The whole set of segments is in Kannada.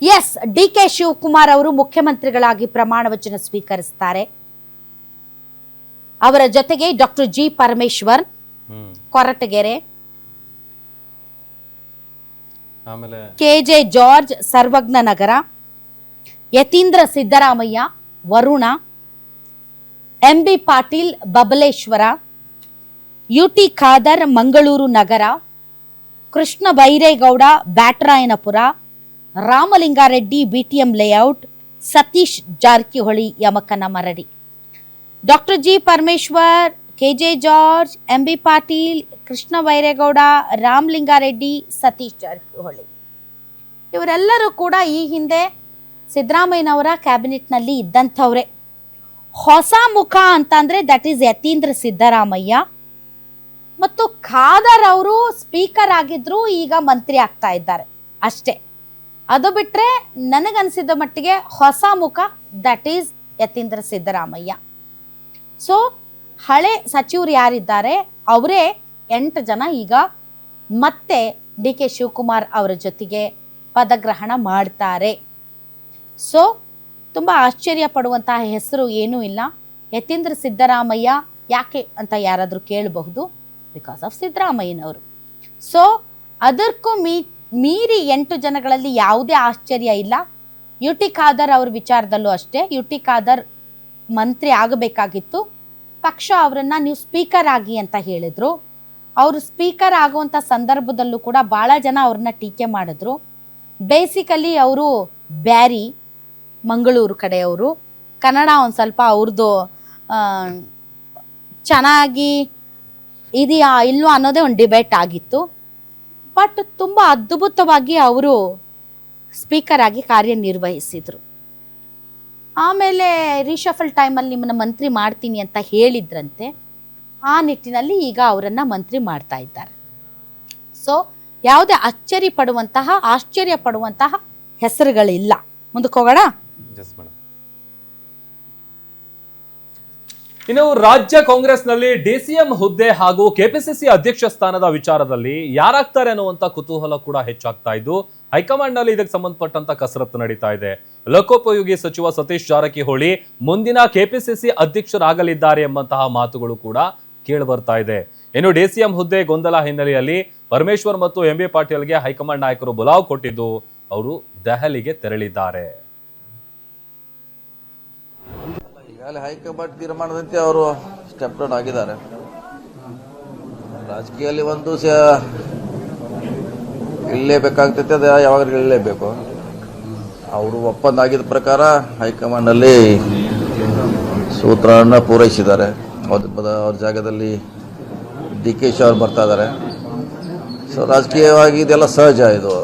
ಎಸ್, ಡಿ.ಕೆ. ಶಿವಕುಮಾರ್ ಅವರು ಮುಖ್ಯಮಂತ್ರಿಗಳಾಗಿ ಪ್ರಮಾಣ ವಚನ ಸ್ವೀಕರಿಸುತ್ತಾರೆ. ಅವರ ಜೊತೆಗೆ doctor G. Parameshwar Koratagere, KJ. George Sarvagna Nagar, Yathindra Siddaramaiah Varuna, MB. Patil Babaleshwar, UT. Khader Mangaluru Nagar, Krishna Byregowda Byatarayanapura, Ramalinga Reddy BTM layout, Satish Jarkiholi Yamakanmardi. Doctor G. Parameshwar, KJ. George, MB. Patil, Krishna Byregowda, Ramalinga Reddy, Satish Jarkiholi ಇವರೆಲ್ಲರೂ ಕೂಡ ಈ ಹಿಂದೆ ಸಿದ್ದರಾಮಯ್ಯನವರ ಕ್ಯಾಬಿನೆಟ್ನಲ್ಲಿ ಇದ್ದಂಥವ್ರೆ. ಹೊಸ ಮುಖ ಅಂತಂದ್ರೆ ದಟ್ ಈಸ್ ಯತೀಂದ್ರ ಸಿದ್ದರಾಮಯ್ಯ ಮತ್ತು ಖಾದರ್ ಅವರು ಸ್ಪೀಕರ್ ಆಗಿದ್ರು, ಈಗ ಮಂತ್ರಿ ಆಗ್ತಾ ಇದ್ದಾರೆ ಅಷ್ಟೇ. ಅದು ಬಿಟ್ರೆ ನನಗನ್ಸಿದ ಮಟ್ಟಿಗೆ ಹೊಸ ಮುಖ that is Yatindra Siddaramaiah. So ಹಳೆ ಸಚಿವರು ಯಾರಿದ್ದಾರೆ ಅವರೇ 8 ಜನ ಈಗ ಮತ್ತೆ ಡಿ.ಕೆ. ಶಿವಕುಮಾರ್ ಅವರ ಜೊತೆಗೆ ಪದಗ್ರಹಣ ಮಾಡ್ತಾರೆ. ಸೊ ತುಂಬ ಆಶ್ಚರ್ಯ ಪಡುವಂತಹ ಹೆಸರು ಏನೂ ಇಲ್ಲ. ಯತೀಂದ್ರ ಸಿದ್ದರಾಮಯ್ಯ ಯಾಕೆ ಅಂತ ಯಾರಾದರೂ ಕೇಳಬಹುದು, ಬಿಕಾಸ್ ಆಫ್ ಸಿದ್ದರಾಮಯ್ಯನವರು. ಸೊ ಅದಕ್ಕೂ ಮೀರಿ 8 ಜನಗಳಲ್ಲಿ ಯಾವುದೇ ಆಶ್ಚರ್ಯ ಇಲ್ಲ. ಯು.ಟಿ. ಖಾದರ್ ಅವ್ರ ವಿಚಾರದಲ್ಲೂ ಅಷ್ಟೇ. ಯು.ಟಿ. ಖಾದರ್ ಮಂತ್ರಿ ಆಗಬೇಕಾಗಿತ್ತು, ಪಕ್ಷ ಅವರನ್ನ ನೀವು ಸ್ಪೀಕರ್ ಆಗಿ ಅಂತ ಹೇಳಿದ್ರು. ಅವರು ಸ್ಪೀಕರ್ ಆಗುವಂಥ ಸಂದರ್ಭದಲ್ಲೂ ಕೂಡ ಭಾಳ ಜನ ಅವ್ರನ್ನ ಟೀಕೆ ಮಾಡಿದ್ರು. ಬೇಸಿಕಲಿ ಅವರು ಬ್ಯಾರಿ ಮಂಗಳೂರು ಕಡೆಯವರು, ಕನ್ನಡ ಒಂದು ಸ್ವಲ್ಪ ಅವ್ರದ್ದು ಚೆನ್ನಾಗಿ ಇದೆಯಾ ಇಲ್ವಾ ಅನ್ನೋದೇ ಒಂದು ಡಿಬೇಟ್ ಆಗಿತ್ತು. ಬಟ್ ತುಂಬ ಅದ್ಭುತವಾಗಿ ಅವರು ಸ್ಪೀಕರ್ ಆಗಿ ಕಾರ್ಯನಿರ್ವಹಿಸಿದರು. ಆಮೇಲೆ ರೀಶಫಲ್ ಟೈಮಲ್ಲಿ ನಿಮ್ಮನ್ನ ಮಂತ್ರಿ ಮಾಡ್ತೀನಿ ಅಂತ ಹೇಳಿದ್ರಂತೆ. ಆ ನಿಟ್ಟಿನಲ್ಲಿ ಈಗ ಅವರನ್ನು ಮಂತ್ರಿ ಮಾಡ್ತಾ ಇದ್ದಾರೆ. ಸೊ ಯಾವುದೇ ಆಶ್ಚರ್ಯ ಪಡುವಂತಹ ಹೆಸರುಗಳಿಲ್ಲ. ಮುಂದಕ್ಕೆ ಹೋಗೋಣ. ಇನ್ನು ರಾಜ್ಯ ಕಾಂಗ್ರೆಸ್ನಲ್ಲಿ ಡಿಸಿಎಂ ಹುದ್ದೆ ಹಾಗೂ ಕೆಪಿಸಿಸಿ ಅಧ್ಯಕ್ಷ ಸ್ಥಾನದ ವಿಚಾರದಲ್ಲಿ ಯಾರಾಗ್ತಾರೆ ಅನ್ನುವಂತ ಕುತೂಹಲ ಕೂಡ ಹೆಚ್ಚಾಗ್ತಾ ಇದ್ದು, ಹೈಕಮಾಂಡ್ ನಲ್ಲಿ ಇದಕ್ಕೆ ಸಂಬಂಧಪಟ್ಟಂತ ಕಸರತ್ತು ನಡೀತಾ ಇದೆ. ಲೋಕೋಪಯೋಗಿ ಸಚಿವ ಸತೀಶ್ ಜಾರಕಿಹೊಳಿ ಮುಂದಿನ ಕೆಪಿಸಿಸಿ ಅಧ್ಯಕ್ಷರಾಗಲಿದ್ದಾರೆ ಎಂಬಂತಹ ಮಾತುಗಳು ಕೂಡ ಕೇಳಿ ಬರ್ತಾ ಇದೆ. ಇನ್ನು ಡಿಸಿಎಂ ಹುದ್ದೆ ಗೊಂದಲ ಹಿನ್ನೆಲೆಯಲ್ಲಿ ಪರಮೇಶ್ವರ್ ಮತ್ತು ಎಂ.ಬಿ. ಪಾಟೀಲ್ಗೆ ಹೈಕಮಾಂಡ್ ನಾಯಕರು ಬುಲಾವ್ ಕೊಟ್ಟಿದ್ದು ಅವರು ದೆಹಲಿಗೆ ತೆರಳಿದ್ದಾರೆ. ಈಗಾಗಲೇ ಹೈಕಮಾಂಡ್ ತೀರ್ಮಾನದಂತೆ ಅವರು ಸ್ಟೆಪ್ ಡೌನ್ ಆಗಿದ್ದಾರೆ. ರಾಜಕೀಯದಲ್ಲಿ ಒಂದು ಇಳ್ಳೇಬೇಕಾಗ್ತೈತೆ, ಅದು ಯಾವಾಗ ಇಳ್ಳೇಬೇಕು. ಅವರು ಒಪ್ಪಂದ ಆಗಿದ್ದ ಪ್ರಕಾರ ಹೈಕಮಾಂಡ್ನಲ್ಲಿ ಸೂತ್ರವನ್ನು ಪೂರೈಸಿದ್ದಾರೆ. ಅವ್ರ ಜಾಗದಲ್ಲಿ ಡಿ.ಕೆ. ಶಿ ಅವರು ಬರ್ತಾ ಇದ್ದಾರೆ. ಸೊ ರಾಜಕೀಯವಾಗಿ ಇದೆಲ್ಲ ಸಹಜ. ಇದು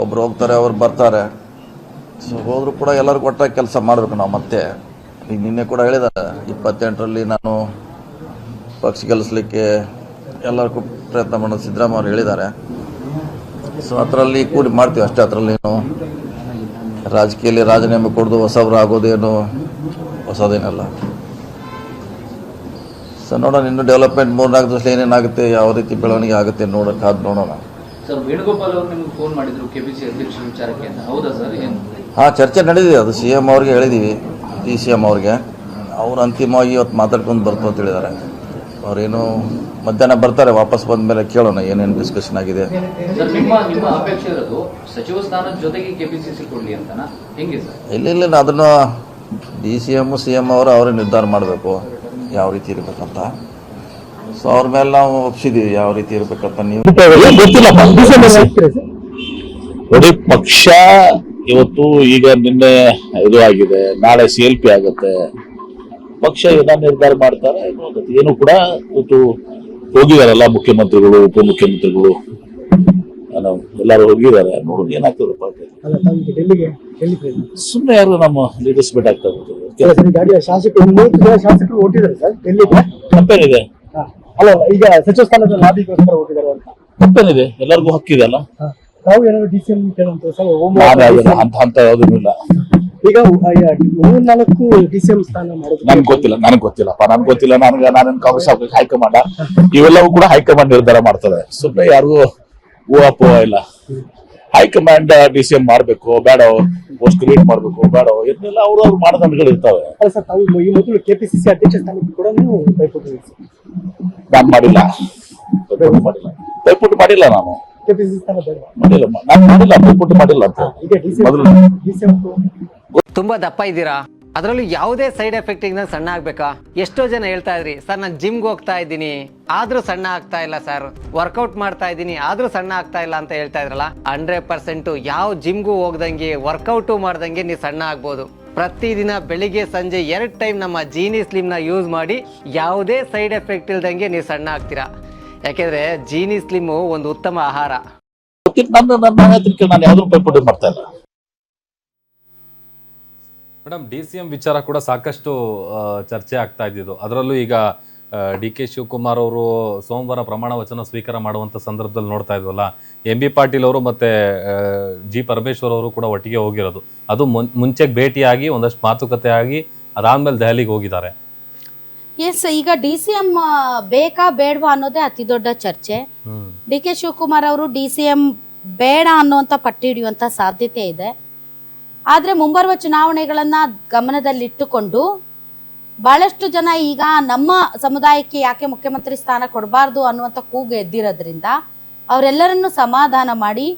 ಒಬ್ರು ಹೋಗ್ತಾರೆ, ಅವ್ರು ಬರ್ತಾರೆ. ಸೊ ಹೋದರೂ ಕೂಡ ಎಲ್ಲರಿಗೂ ಒಟ್ಟಾಗಿ ಕೆಲಸ ಮಾಡಬೇಕು ನಾವು. ಮತ್ತೆ ಈಗ ನಿನ್ನೆ ಕೂಡ ಹೇಳಿದ್ದಾರೆ, 28ರಲ್ಲಿ ನಾನು ಪಕ್ಷ ಗೆಲ್ಲಿಸ್ಲಿಕ್ಕೆ ಎಲ್ಲರಿಗೂ ಪ್ರಯತ್ನ ಮಾಡೋದು ಸಿದ್ದರಾಮಯ್ಯ ಅವರು ಹೇಳಿದ್ದಾರೆ. ಸೊ ಅದರಲ್ಲಿ ಕೂಡಿ ಮಾಡ್ತೀವಿ ಅಷ್ಟೇ. ಅದರಲ್ಲಿ ರಾಜಕೀಯದಲ್ಲಿ ರಾಜೀನಾಮೆ ಕೊಡೋದು ಹೊಸಬ್ರು ಆಗೋದೇನು ಹೊಸದೇನಲ್ಲ. ಸೊ ನೋಡೋಣ, ಇನ್ನು ಡೆವಲಪ್ಮೆಂಟ್ 3-4 ವರ್ಷ ಏನೇನಾಗುತ್ತೆ, ಯಾವ ರೀತಿ ಬೆಳವಣಿಗೆ ಆಗುತ್ತೆ ನೋಡೋಣ. ಸರ್, ವೇಣುಗೋಪಾಲ್ ಅವರು ನಿಮ್ಗೆ ಫೋನ್ ಮಾಡಿದ್ರು ಕೆಪಿಸಿ ಅಧ್ಯಕ್ಷ ವಿಚಾರಕ್ಕೆ ಅಂತ, ಹೌದಾ ಸರ್? ಚರ್ಚೆ ನಡೆದಿದೆ. ಅದು CM ಅವ್ರಿಗೆ ಹೇಳಿದ್ದೀವಿ, DCM ಅವ್ರಿಗೆ. ಅವ್ರು ಅಂತಿಮವಾಗಿ ಇವತ್ತು ಮಾತಾಡ್ಕೊಂಡು ಬರ್ತು ಅಂತ ಹೇಳಿದ್ದಾರೆ. ಅವ್ರೇನು ಮಧ್ಯಾಹ್ನ ಬರ್ತಾರೆ, ವಾಪಸ್ ಬಂದ ಮೇಲೆ ಕೇಳೋಣ ಏನೇನು ಡಿಸ್ಕಷನ್ ಆಗಿದೆ. ನಿಮ್ಮ ಅಪೇಕ್ಷೆ ಇರೋದು ಸಚಿವ ಸ್ಥಾನದ ಜೊತೆಗೆ ಕೆಪಿಸಿಸಿ ಕೊಡ್ಲಿ ಅಂತನಾ, ಹೆಂಗೆ ಸರ್? ಇಲ್ಲ, ಅದನ್ನು DCM CM ಅವರು ಅವರೇ ನಿರ್ಧಾರ ಮಾಡಬೇಕು ಯಾವ ರೀತಿ ಇರಬೇಕಂತ. ಸೊ ಅವ್ರ ಮೇಲೆ ನಾವು ಒಪ್ಸಿದೀವಿ ಯಾವ ರೀತಿ ಇರಬೇಕಂತ. ನೀವು ನೋಡಿ, ಪಕ್ಷ ಇವತ್ತು ಈಗ ನಿನ್ನೆ ಇದು ಆಗಿದೆ, ನಾಳೆ CLP ಆಗುತ್ತೆ. ಪಕ್ಷ ಏನ ನಿರ್ಧಾರ ಮಾಡ್ತಾರೆ ಏನು ಕೂಡ ಇವತ್ತು ಹೋಗಿದಾರಲ್ಲ ಮುಖ್ಯಮಂತ್ರಿಗಳು, ಉಪಮುಖ್ಯಮಂತ್ರಿಗಳು ಎಲ್ಲರೂ ಹೋಗಿದ್ದಾರೆ. ನೋಡೋದು ಏನಾಗ್ತದಪ್ಪ. ಸುಮ್ಮನೆ ಯಾರು ನಮ್ಮ ಲೀಡರ್ಸ್ ಭೇಟಿ ಆಗ್ತಾ ತಪ್ಪೇನಿದೆ? ಅಲ್ಲ, ಈಗ ಸಚಿವ ಸ್ಥಾನದ ಲಾಬಿಗೋಸ್ಕರ ಹೋಗಿದ್ದಾರೆ ಅಂತ ತಪ್ಪೇನಿದೆ? ಎಲ್ಲರಿಗೂ ಹಕ್ಕಿದೆ ಅಲ್ಲ. ತಾವು ಏನಾದ್ರು DCM ಅಂತ ಯಾವುದೂ ಇಲ್ಲ. ಈಗ 3-4 DCM ಸ್ಥಾನ ಮಾಡೋದು ನನಗೆ ಗೊತ್ತಿಲ್ಲಪ್ಪ. ನಾನು ಕಾಂಗ್ರೆಸ್ ಹೈಕಮಾಂಡ್ ಇವೆಲ್ಲವೂ ಕೂಡ ಹೈಕಮಾಂಡ್ ನಿರ್ಧಾರ ಮಾಡ್ತದೆ. ಸುಮ್ಮನೆ ಯಾರಿಗೂ ಊಹಾಪೋಹ ಇಲ್ಲ. ಹೈಕಮಾಂಡ್ DCM ಮಾಡ್ಬೇಕು ಬೇಡ, ಪೋಸ್ಟ್ ಕ್ರಿಯೇಟ್ ಮಾಡ್ಬೇಕು ಬೇಡ, ಇದನ್ನೆಲ್ಲ ಅವ್ರು ಮಾನದಂಡಗಳು ಇರ್ತಾವೆ. ಅಲ್ಲ ಸರ್, ತಾವು ಈ ಮೊದಲು ಕೆಪಿಸಿಸಿ ಅಧ್ಯಕ್ಷ ಸ್ಥಾನಕ್ಕೆ ಕೂಡ ನೀವು ಪೈಪೋಟಿ ನಾನು ಮಾಡಿಲ್ಲ, ಪೈಪೋಟಿ ಮಾಡಿಲ್ಲ, ನಾನು ಕೆಪಿಸಿಸಿ ಸ್ಥಾನ ಬೇಡ ಮಾಡಿಲ್ಲ, ನಾನು ಮಾಡಿಲ್ಲ, ಪೈಪೋಟಿ ಮಾಡಿಲ್ಲ ಅಂತ ಈಗ ಮೊದಲು. ಡಿಸಿಎಂ ತುಂಬಾ ದಪ್ಪ ಇದ್ದೀರಾ, ಅದರಲ್ಲೂ ಯಾವುದೇ ಸೈಡ್ ಎಫೆಕ್ಟ್ ಇಂದ ಸಣ್ಣ ಆಗ್ಬೇಕಾ? ಎಷ್ಟೋ ಜನ ಹೇಳ್ತಾ ಇದ್ರಿ ಸರ್, ನಾನು ಜಿಮ್ಗೆ ಹೋಗ್ತಾ ಇದ್ದೀನಿ ಆದ್ರೂ ಸಣ್ಣ ಆಗ್ತಾ ಇಲ್ಲ ಸರ್, ವರ್ಕೌಟ್ ಮಾಡ್ತಾ ಇದ್ದೀನಿ ಆದ್ರೂ ಸಣ್ಣ ಆಗ್ತಾ ಇಲ್ಲ ಅಂತ ಹೇಳ್ತಾ ಇದ್ರಲ್ಲ. 100% ಯಾವ ಜಿಮ್ಗೂ ಹೋಗ್ದಂಗೆ ವರ್ಕೌಟು ಮಾಡ್ದಂಗೆ ನೀವು ಸಣ್ಣ ಆಗ್ಬೋದು. ಪ್ರತಿದಿನ ಬೆಳಿಗ್ಗೆ ಸಂಜೆ 2 ಟೈಮ್ ನಮ್ಮ ಜೀನಿ ಸ್ಲಿಮ್ ನ ಯೂಸ್ ಮಾಡಿ ಯಾವುದೇ ಸೈಡ್ ಎಫೆಕ್ಟ್ ಇಲ್ದಂಗೆ ನೀವು ಸಣ್ಣ ಆಗ್ತೀರಾ. ಯಾಕೆಂದ್ರೆ ಜೀನಿ ಸ್ಲಿಮ್ ಒಂದು ಉತ್ತಮ ಆಹಾರ. ನಾನು ಯಾವ್ದು ಪೈಪೋಟಿ ಮಾಡ್ತಾ ಇಲ್ಲ. ಮೇಡಮ್, DCM ವಿಚಾರ ಕೂಡ ಸಾಕಷ್ಟು ಚರ್ಚೆ ಆಗ್ತಾ ಇದ್ದಿದ್ದು. ಅದರಲ್ಲೂ ಈಗ DK ಶಿವಕುಮಾರ್ ಅವರು ಸೋಮವಾರ ಪ್ರಮಾಣ ವಚನ ಸ್ವೀಕಾರ ಮಾಡುವಂಥ ಸಂದರ್ಭದಲ್ಲಿ ನೋಡ್ತಾ ಇದ್ವಲ್ಲ, MB ಪಾಟೀಲ್ ಅವರು ಮತ್ತು G ಪರಮೇಶ್ವರ್ ಅವರು ಕೂಡ ಒಟ್ಟಿಗೆ ಹೋಗಿರೋದು. ಅದು ಮುಂಚೆಗೆ ಭೇಟಿಯಾಗಿ ಒಂದಷ್ಟು ಮಾತುಕತೆ ಆಗಿ ಅದಾದ್ಮೇಲೆ ದೆಹಲಿಗೆ ಹೋಗಿದ್ದಾರೆ. ಎಸ್, ಈಗ DCM ಬೇಕಾ ಬೇಡವಾ ಅನ್ನೋದೇ ಅತಿ ದೊಡ್ಡ ಚರ್ಚೆ. DK ಶಿವಕುಮಾರ್ ಅವರು DCM ಬೇಡ ಅನ್ನುವಂಥ ಪಟ್ಟಿ ಹಿಡಿಯುವಂಥ ಸಾಧ್ಯತೆ ಇದೆ. ಆದರೆ ಮುಂಬರುವ ಚುನಾವಣೆಗಳನ್ನ ಗಮನದಲ್ಲಿಟ್ಟುಕೊಂಡು ಬಹಳಷ್ಟು ಜನ ಈಗ ನಮ್ಮ ಸಮುದಾಯಕ್ಕೆ ಯಾಕೆ ಮುಖ್ಯಮಂತ್ರಿ ಸ್ಥಾನ ಕೊಡಬಾರ್ದು ಅನ್ನುವಂಥ ಕೂಗು ಎದ್ದಿರೋದ್ರಿಂದ ಅವರೆಲ್ಲರನ್ನು ಸಮಾಧಾನ ಮಾಡಿ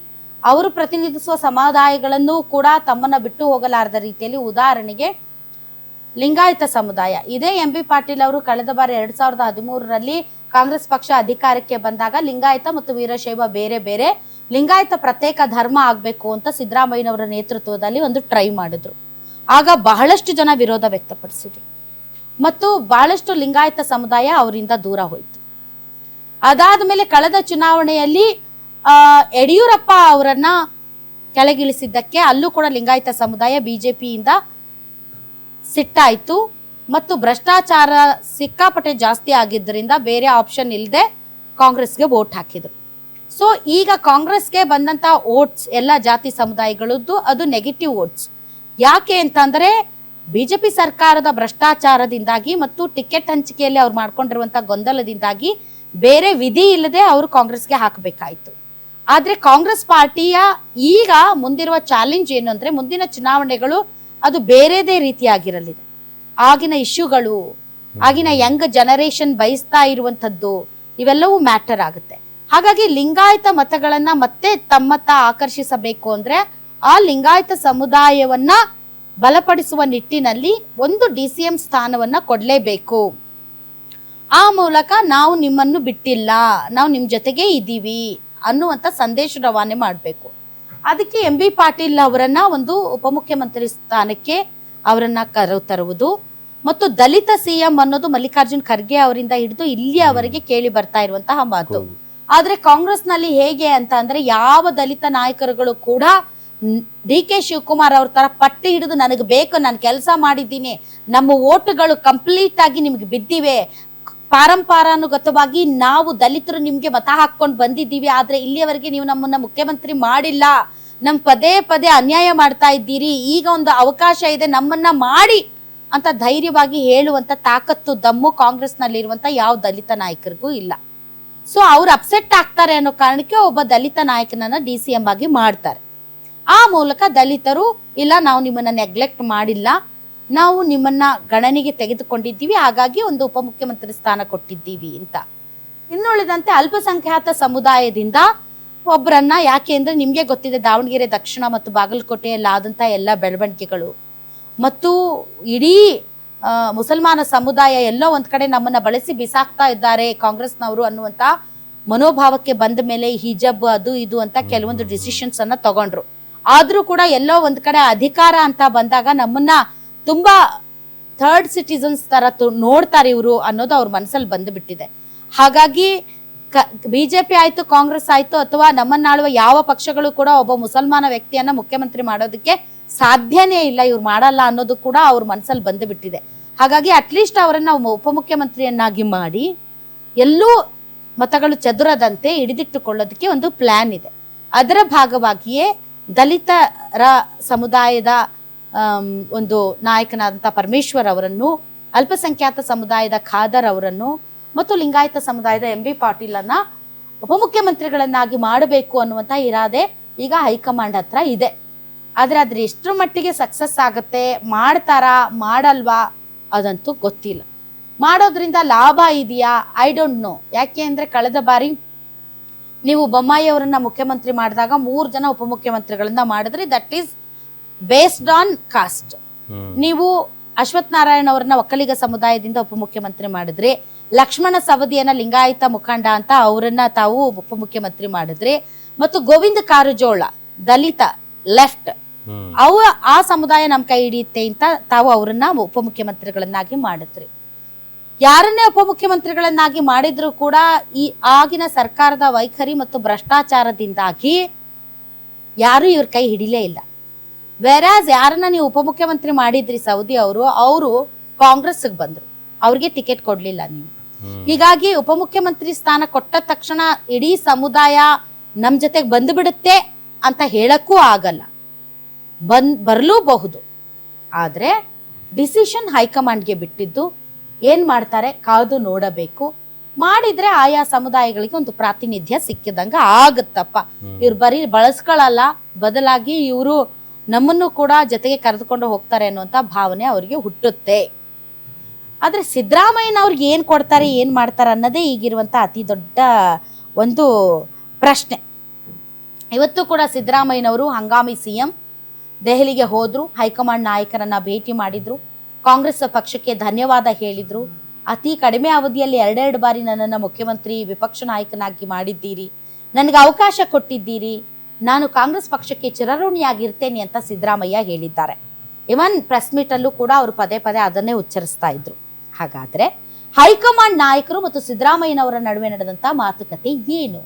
ಅವರು ಪ್ರತಿನಿಧಿಸುವ ಸಮುದಾಯಗಳನ್ನು ಕೂಡ ತಮ್ಮನ್ನ ಬಿಟ್ಟು ಹೋಗಲಾರದ ರೀತಿಯಲ್ಲಿ, ಉದಾಹರಣೆಗೆ ಲಿಂಗಾಯತ ಸಮುದಾಯ, ಇದೇ MB ಪಾಟೀಲ್ ಅವರು ಕಳೆದ ಬಾರಿ 2013ರಲ್ಲಿ ಕಾಂಗ್ರೆಸ್ ಪಕ್ಷ ಅಧಿಕಾರಕ್ಕೆ ಬಂದಾಗ ಲಿಂಗಾಯತ ಮತ್ತು ವೀರಶೈವ ಬೇರೆ ಬೇರೆ, ಲಿಂಗಾಯತ ಪ್ರತ್ಯೇಕ ಧರ್ಮ ಆಗ್ಬೇಕು ಅಂತ ಸಿದ್ದರಾಮಯ್ಯನವರ ನೇತೃತ್ವದಲ್ಲಿ ಒಂದು ಟ್ರೈ ಮಾಡಿದ್ರು. ಆಗ ಬಹಳಷ್ಟು ಜನ ವಿರೋಧ ವ್ಯಕ್ತಪಡಿಸಿದ್ರು ಮತ್ತು ಬಹಳಷ್ಟು ಲಿಂಗಾಯತ ಸಮುದಾಯ ಅವರಿಂದ ದೂರ ಹೋಯಿತು. ಅದಾದ ಮೇಲೆ ಕಳೆದ ಚುನಾವಣೆಯಲ್ಲಿ ಯಡಿಯೂರಪ್ಪ ಅವರನ್ನ ಕೆಳಗಿಳಿಸಿದ್ದಕ್ಕೆ ಅಲ್ಲೂ ಕೂಡ ಲಿಂಗಾಯತ ಸಮುದಾಯ ಬಿಜೆಪಿಯಿಂದ ಸಿಟ್ಟಾಯಿತು ಮತ್ತು ಭ್ರಷ್ಟಾಚಾರ ಸಿಕ್ಕಾಪಟ್ಟೆ ಜಾಸ್ತಿ ಆಗಿದ್ದರಿಂದ ಬೇರೆ ಆಪ್ಷನ್ ಇಲ್ಲದೆ ಕಾಂಗ್ರೆಸ್ಗೆ ವೋಟ್ ಹಾಕಿದ್ರು. ಸೊ ಈಗ ಕಾಂಗ್ರೆಸ್ಗೆ ಬಂದಂತ ವೋಟ್ಸ್ ಎಲ್ಲ ಜಾತಿ ಸಮುದಾಯಗಳದ್ದು ಅದು ನೆಗೆಟಿವ್ ವೋಟ್ಸ್. ಯಾಕೆ ಅಂತಂದ್ರೆ ಬಿಜೆಪಿ ಸರ್ಕಾರದ ಭ್ರಷ್ಟಾಚಾರದಿಂದಾಗಿ ಮತ್ತು ಟಿಕೆಟ್ ಹಂಚಿಕೆಯಲ್ಲಿ ಅವ್ರು ಮಾಡ್ಕೊಂಡಿರುವಂತ ಗೊಂದಲದಿಂದಾಗಿ ಬೇರೆ ವಿಧಿ ಇಲ್ಲದೆ ಅವರು ಕಾಂಗ್ರೆಸ್ಗೆ ಹಾಕಬೇಕಾಯ್ತು. ಆದ್ರೆ ಕಾಂಗ್ರೆಸ್ ಪಾರ್ಟಿಯ ಈಗ ಮುಂದಿರುವ ಚಾಲೆಂಜ್ ಏನು ಅಂದ್ರೆ, ಮುಂದಿನ ಚುನಾವಣೆಗಳು ಅದು ಬೇರೆದೇ ರೀತಿಯಾಗಿರಲಿದೆ. ಆಗಿನ ಇಶ್ಯೂಗಳು, ಆಗಿನ ಯಂಗ್ ಜನರೇಷನ್ ಬಯಸ್ತಾ ಇರುವಂತದ್ದು ಇವೆಲ್ಲವೂ ಮ್ಯಾಟರ್ ಆಗುತ್ತೆ. ಹಾಗಾಗಿ ಲಿಂಗಾಯತ ಮತಗಳನ್ನ ಮತ್ತೆ ತಮ್ಮತ್ತ ಆಕರ್ಷಿಸಬೇಕು ಅಂದ್ರೆ ಆ ಲಿಂಗಾಯತ ಸಮುದಾಯವನ್ನ ಬಲಪಡಿಸುವ ನಿಟ್ಟಿನಲ್ಲಿ ಒಂದು DCM ಸ್ಥಾನವನ್ನ ಕೊಡ್ಲೇಬೇಕು. ಆ ಮೂಲಕ ನಾವು ನಿಮ್ಮನ್ನು ಬಿಟ್ಟಿಲ್ಲ, ನಾವು ನಿಮ್ ಜೊತೆಗೆ ಇದ್ದೀವಿ ಅನ್ನುವಂಥ ಸಂದೇಶ ರವಾನೆ ಮಾಡಬೇಕು. ಅದಕ್ಕೆ MB ಪಾಟೀಲ್ ಅವರನ್ನ ಒಂದು ಉಪಮುಖ್ಯಮಂತ್ರಿ ಸ್ಥಾನಕ್ಕೆ ಅವರನ್ನ ಕರೆತರುವುದು ಮತ್ತು ದಲಿತ CM ಅನ್ನೋದು ಮಲ್ಲಿಕಾರ್ಜುನ್ ಖರ್ಗೆ ಅವರಿಂದ ಹಿಡಿದು ಇಲ್ಲಿಯವರೆಗೆ ಕೇಳಿ ಬರ್ತಾ ಇರುವಂತಹ ಮಾತು. ಆದ್ರೆ ಕಾಂಗ್ರೆಸ್ ನಲ್ಲಿ ಹೇಗೆ ಅಂತ ಅಂದ್ರೆ, ಯಾವ ದಲಿತ ನಾಯಕರುಗಳು ಕೂಡ DK ಶಿವಕುಮಾರ್ ಅವ್ರ ತರ ಪಟ್ಟಿ ಹಿಡಿದು ನನಗೆ ಬೇಕು, ನಾನು ಕೆಲಸ ಮಾಡಿದ್ದೀನಿ, ನಮ್ಮ ಓಟುಗಳು ಕಂಪ್ಲೀಟ್ ಆಗಿ ನಿಮ್ಗೆ ಬಿದ್ದಿವೆ, ಪಾರಂಪರಾನುಗತವಾಗಿ ನಾವು ದಲಿತರು ನಿಮ್ಗೆ ಮತ ಹಾಕೊಂಡು ಬಂದಿದ್ದೀವಿ, ಆದ್ರೆ ಇಲ್ಲಿಯವರೆಗೆ ನೀವು ನಮ್ಮನ್ನ ಮುಖ್ಯಮಂತ್ರಿ ಮಾಡಿಲ್ಲ, ನಮ್ ಪದೇ ಪದೇ ಅನ್ಯಾಯ ಮಾಡ್ತಾ ಇದ್ದೀರಿ, ಈಗ ಒಂದು ಅವಕಾಶ ಇದೆ ನಮ್ಮನ್ನ ಮಾಡಿ ಅಂತ ಧೈರ್ಯವಾಗಿ ಹೇಳುವಂತ ತಾಕತ್ತು ದಮ್ಮು ಕಾಂಗ್ರೆಸ್ ನಲ್ಲಿ ಇರುವಂತ ಯಾವ ದಲಿತ ನಾಯಕರಿಗೂ ಇಲ್ಲ. ಸೊ ಅವ್ರು ಅಪ್ಸೆಟ್ ಆಗ್ತಾರೆ ಅನ್ನೋ ಕಾರಣಕ್ಕೆ ಒಬ್ಬ ದಲಿತ ನಾಯಕನನ್ನ DCM ಆಗಿ ಮಾಡ್ತಾರೆ. ಆ ಮೂಲಕ ದಲಿತರು ಇಲ್ಲ, ನಾವು ನಿಮ್ಮನ್ನ ನೆಗ್ಲೆಕ್ಟ್ ಮಾಡಿಲ್ಲ, ನಾವು ನಿಮ್ಮನ್ನ ಗಣನೆಗೆ ತೆಗೆದುಕೊಂಡಿದ್ದೀವಿ, ಹಾಗಾಗಿ ಒಂದು ಉಪಮುಖ್ಯಮಂತ್ರಿ ಸ್ಥಾನ ಕೊಟ್ಟಿದ್ದೀವಿ ಅಂತ. ಇನ್ನುಳಿದಂತೆ ಅಲ್ಪಸಂಖ್ಯಾತ ಸಮುದಾಯದಿಂದ ಒಬ್ಬರನ್ನ, ಯಾಕೆ ಅಂದ್ರೆ ನಿಮ್ಗೆ ಗೊತ್ತಿದೆ ದಾವಣಗೆರೆ ದಕ್ಷಿಣ ಮತ್ತು ಬಾಗಲಕೋಟೆಯಲ್ಲಿ ಆದಂತ ಎಲ್ಲ ಬೆಳವಣಿಗೆಗಳು ಮತ್ತು ಇಡೀ ಮುಸಲ್ಮಾನ ಸಮುದಾಯ ಎಲ್ಲೋ ಒಂದ್ ಕಡೆ ನಮ್ಮನ್ನ ಬಳಸಿ ಬಿಸಾಕ್ತಾ ಇದ್ದಾರೆ ಕಾಂಗ್ರೆಸ್ನವರು ಅನ್ನುವಂತ ಮನೋಭಾವಕ್ಕೆ ಬಂದ ಮೇಲೆ ಹಿಜಬ್ ಅದು ಇದು ಅಂತ ಕೆಲವೊಂದು ಡಿಸಿಷನ್ಸ್ ಅನ್ನ ತಗೊಂಡ್ರು. ಆದ್ರೂ ಕೂಡ ಎಲ್ಲೋ ಒಂದ್ ಕಡೆ ಅಧಿಕಾರ ಅಂತ ಬಂದಾಗ ನಮ್ಮನ್ನ ತುಂಬಾ ಥರ್ಡ್ ಸಿಟಿಸನ್ಸ್ ತರ ನೋಡ್ತಾರೆ ಇವರು ಅನ್ನೋದು ಅವ್ರ ಮನಸ್ಸಲ್ಲಿ ಬಂದುಬಿಟ್ಟಿದೆ. ಹಾಗಾಗಿ ಬಿಜೆಪಿ ಆಯ್ತು, ಕಾಂಗ್ರೆಸ್ ಆಯ್ತು, ಅಥವಾ ನಮ್ಮನ್ನಾಳುವ ಯಾವ ಪಕ್ಷಗಳು ಕೂಡ ಒಬ್ಬ ಮುಸಲ್ಮಾನ ವ್ಯಕ್ತಿಯನ್ನ ಮುಖ್ಯಮಂತ್ರಿ ಮಾಡೋದಕ್ಕೆ ಸಾಧ್ಯನೇ ಇಲ್ಲ, ಇವ್ರು ಮಾಡಲ್ಲ ಅನ್ನೋದು ಕೂಡ ಅವ್ರ ಮನಸ್ಸಲ್ಲಿ ಬಂದು ಬಿಟ್ಟಿದೆ. ಹಾಗಾಗಿ ಅಟ್ಲೀಸ್ಟ್ ಅವರನ್ನ ಉಪಮುಖ್ಯಮಂತ್ರಿಯನ್ನಾಗಿ ಮಾಡಿ ಎಲ್ಲೂ ಮತಗಳು ಚದುರದಂತೆ ಹಿಡಿದಿಟ್ಟುಕೊಳ್ಳೋದಕ್ಕೆ ಒಂದು ಪ್ಲಾನ್ ಇದೆ. ಅದರ ಭಾಗವಾಗಿಯೇ ದಲಿತರ ಸಮುದಾಯದ ಒಂದು ನಾಯಕನಾದಂಥ ಪರಮೇಶ್ವರ್ ಅವರನ್ನು, ಅಲ್ಪಸಂಖ್ಯಾತ ಸಮುದಾಯದ ಖಾದರ್ ಅವರನ್ನು ಮತ್ತು ಲಿಂಗಾಯತ ಸಮುದಾಯದ MB ಪಾಟೀಲ್ ಅನ್ನ ಉಪಮುಖ್ಯಮಂತ್ರಿಗಳನ್ನಾಗಿ ಮಾಡಬೇಕು ಅನ್ನುವಂಥ ಇರಾದೆ ಈಗ ಹೈಕಮಾಂಡ್ ಹತ್ರ ಇದೆ. ಆದರೆ ಅದ್ರ ಎಷ್ಟರ ಮಟ್ಟಿಗೆ ಸಕ್ಸಸ್ ಆಗುತ್ತೆ, ಮಾಡ್ತಾರಾ ಮಾಡಲ್ವಾ ಅದಂತೂ ಗೊತ್ತಿಲ್ಲ. ಮಾಡೋದ್ರಿಂದ ಲಾಭ ಇದೆಯಾ ಐ ಡೋಂಟ್ ನೋ. ಯಾಕೆ ಅಂದರೆ ಕಳೆದ ಬಾರಿ ನೀವು ಬೊಮ್ಮಾಯಿ ಅವರನ್ನ ಮುಖ್ಯಮಂತ್ರಿ ಮಾಡಿದಾಗ 3 ಜನ ಉಪಮುಖ್ಯಮಂತ್ರಿಗಳನ್ನ ಮಾಡಿದ್ರಿ. That is based on cost. ನೀವು ಅಶ್ವಥ್ ನಾರಾಯಣ ಅವರನ್ನ ಒಕ್ಕಲಿಗ ಸಮುದಾಯದಿಂದ ಉಪಮುಖ್ಯಮಂತ್ರಿ ಮಾಡಿದ್ರಿ. ಲಕ್ಷ್ಮಣ ಸವದಿಯನ್ನ ಲಿಂಗಾಯತ ಮುಖಂಡ ಅಂತ ಅವರನ್ನ ತಾವು ಉಪಮುಖ್ಯಮಂತ್ರಿ ಮಾಡಿದ್ರಿ. ಮತ್ತು ಗೋವಿಂದ ಕಾರಜೋಳ ದಲಿತ ಲೆಫ್ಟ್ ಆ ಸಮುದಾಯ ನಮ್ ಕೈ ಹಿಡಿಯುತ್ತೆ ಅಂತ ತಾವು ಅವರನ್ನ ಉಪಮುಖ್ಯಮಂತ್ರಿಗಳನ್ನಾಗಿ ಮಾಡಿದ್ರಿ. ಯಾರನ್ನೇ ಉಪಮುಖ್ಯಮಂತ್ರಿಗಳನ್ನಾಗಿ ಮಾಡಿದ್ರು ಕೂಡ ಈ ಆಗಿನ ಸರ್ಕಾರದ ವೈಖರಿ ಮತ್ತು ಭ್ರಷ್ಟಾಚಾರದಿಂದಾಗಿ ಯಾರು ಇವ್ರ ಕೈ ಹಿಡಿಲೇ ಇಲ್ಲ. ವೆರಾಸ್ ಯಾರನ್ನ ನೀವು ಉಪಮುಖ್ಯಮಂತ್ರಿ ಮಾಡಿದ್ರಿ ಸೌದಿ ಅವರು ಕಾಂಗ್ರೆಸ್ಗೆ ಬಂದ್ರು, ಅವ್ರಿಗೆ ಟಿಕೆಟ್ ಕೊಡ್ಲಿಲ್ಲ ನೀವು. ಹೀಗಾಗಿ ಉಪಮುಖ್ಯಮಂತ್ರಿ ಸ್ಥಾನ ಕೊಟ್ಟ ತಕ್ಷಣ ಇಡೀ ಸಮುದಾಯ ನಮ್ ಜೊತೆಗೆ ಬಂದ್ಬಿಡುತ್ತೆ ಅಂತ ಹೇಳಕ್ಕೂ ಆಗಲ್ಲ. ಬರ್ಲೂಬಹುದು. ಆದ್ರೆ ಡಿಸಿಷನ್ ಹೈಕಮಾಂಡ್ಗೆ ಬಿಟ್ಟಿದ್ದು. ಏನ್ ಮಾಡ್ತಾರೆ ಕಾದು ನೋಡಬೇಕು. ಮಾಡಿದ್ರೆ ಆಯಾ ಸಮುದಾಯಗಳಿಗೆ ಒಂದು ಪ್ರಾತಿನಿಧ್ಯ ಸಿಕ್ಕಿದಂಗ ಆಗತ್ತಪ್ಪ. ಇವ್ರು ಬರೀ ಬಳಸ್ಕೊಳ್ಳಲ್ಲ, ಬದಲಾಗಿ ಇವರು ನಮ್ಮನ್ನು ಕೂಡ ಜೊತೆಗೆ ಕರೆದುಕೊಂಡು ಹೋಗ್ತಾರೆ ಅನ್ನುವಂತ ಭಾವನೆ ಅವರಿಗೆ ಹುಟ್ಟುತ್ತೆ. ಆದ್ರೆ ಸಿದ್ದರಾಮಯ್ಯನವ್ರಿಗೆ ಏನ್ ಕೊಡ್ತಾರೆ ಏನ್ ಮಾಡ್ತಾರೆ ಅನ್ನೋದೇ ಈಗಿರುವಂತ ಅತಿ ದೊಡ್ಡ ಒಂದು ಪ್ರಶ್ನೆ. ಇವತ್ತು ಕೂಡ ಸಿದ್ದರಾಮಯ್ಯನವರು ಹಂಗಾಮಿ ಸಿಎಂ ದೆಹಲಿಗೆ ಹೋದ್ರು, ಹೈಕಮಾಂಡ್ ನಾಯಕರನ್ನ ಭೇಟಿ ಮಾಡಿದ್ರು, ಕಾಂಗ್ರೆಸ್ ಪಕ್ಷಕ್ಕೆ ಧನ್ಯವಾದ ಹೇಳಿದ್ರು. ಅತಿ ಕಡಿಮೆ ಅವಧಿಯಲ್ಲಿ 2 ಬಾರಿ ನನ್ನನ್ನು ಮುಖ್ಯಮಂತ್ರಿ ವಿಪಕ್ಷ ನಾಯಕನಾಗಿ ಮಾಡಿದ್ದೀರಿ, ನನಗೆ ಅವಕಾಶ ಕೊಟ್ಟಿದ್ದೀರಿ, ನಾನು ಕಾಂಗ್ರೆಸ್ ಪಕ್ಷಕ್ಕೆ ಚಿರಋಣಿಯಾಗಿರ್ತೇನೆ ಅಂತ ಸಿದ್ದರಾಮಯ್ಯ ಹೇಳಿದ್ದಾರೆ. ಇವನ್ ಪ್ರೆಸ್ ಮೀಟ್ ಅಲ್ಲೂ ಕೂಡ ಅವರು ಪದೇ ಪದೇ ಅದನ್ನೇ ಉಚ್ಚರಿಸ್ತಾ ಇದ್ರು. ಹಾಗಾದ್ರೆ ಹೈಕಮಾಂಡ್ ನಾಯಕರು ಮತ್ತು ಸಿದ್ದರಾಮಯ್ಯನವರ ನಡುವೆ ನಡೆದಂತ ಮಾತುಕತೆ ಏನು?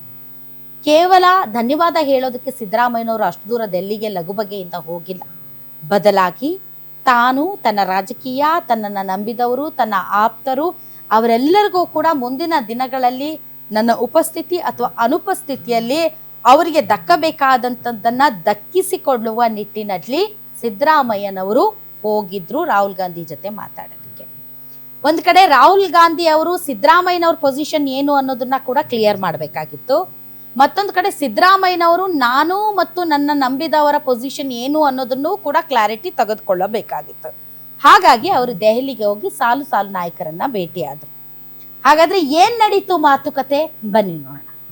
ಕೇವಲ ಧನ್ಯವಾದ ಹೇಳೋದಕ್ಕೆ ಸಿದ್ದರಾಮಯ್ಯನವರು ಅಷ್ಟು ದೂರ ಡೆಲ್ಲಿಗೆ ಲಘು ಬಗೆಯಿಂದ ಹೋಗಿಲ್ಲ. ಬದಲಾಗಿ ತಾನು ತನ್ನ ರಾಜಕೀಯ, ತನ್ನನ್ನು ನಂಬಿದವರು, ತನ್ನ ಆಪ್ತರು ಅವರೆಲ್ಲರಿಗೂ ಕೂಡ ಮುಂದಿನ ದಿನಗಳಲ್ಲಿ ನನ್ನ ಉಪಸ್ಥಿತಿ ಅಥವಾ ಅನುಪಸ್ಥಿತಿಯಲ್ಲಿ ಅವರಿಗೆ ದಕ್ಕಬೇಕಾದಂಥದ್ದನ್ನ ದಕ್ಕಿಸಿಕೊಳ್ಳುವ ನಿಟ್ಟಿನಲ್ಲಿ ಸಿದ್ದರಾಮಯ್ಯನವರು ಹೋಗಿದ್ರು ರಾಹುಲ್ ಗಾಂಧಿ ಜೊತೆ ಮಾತಾಡೋದಕ್ಕೆ. ಒಂದ್ ಕಡೆ ರಾಹುಲ್ ಗಾಂಧಿ ಅವರು ಸಿದ್ದರಾಮಯ್ಯನವ್ರ ಪೊಸಿಷನ್ ಏನು ಅನ್ನೋದನ್ನ ಕೂಡ ಕ್ಲಿಯರ್ ಮಾಡಬೇಕಾಗಿತ್ತು. ಮತ್ತೊಂದು ಕಡೆ ಸಿದ್ದರಾಮಯ್ಯನವರು ನಾನು ಮತ್ತು ನನ್ನ ನಂಬಿದವರ ಪೊಸಿಷನ್ ಏನು ಅನ್ನೋದನ್ನು ಕೂಡ ಕ್ಲಾರಿಟಿ ತೆಗೆದುಕೊಳ್ಳಬೇಕಾಗಿತ್ತು. ಹಾಗಾಗಿ ಅವರು ದೆಹಲಿಗೆ ಹೋಗಿ ಸಾಲು ಸಾಲು ನಾಯಕರನ್ನ ಭೇಟಿಯಾದರು. ಹಾಗಾದ್ರೆ ಏನ್ ನಡೀತು ಮಾತುಕತೆ ಬನ್ನಿ ನೋಡೋಣ.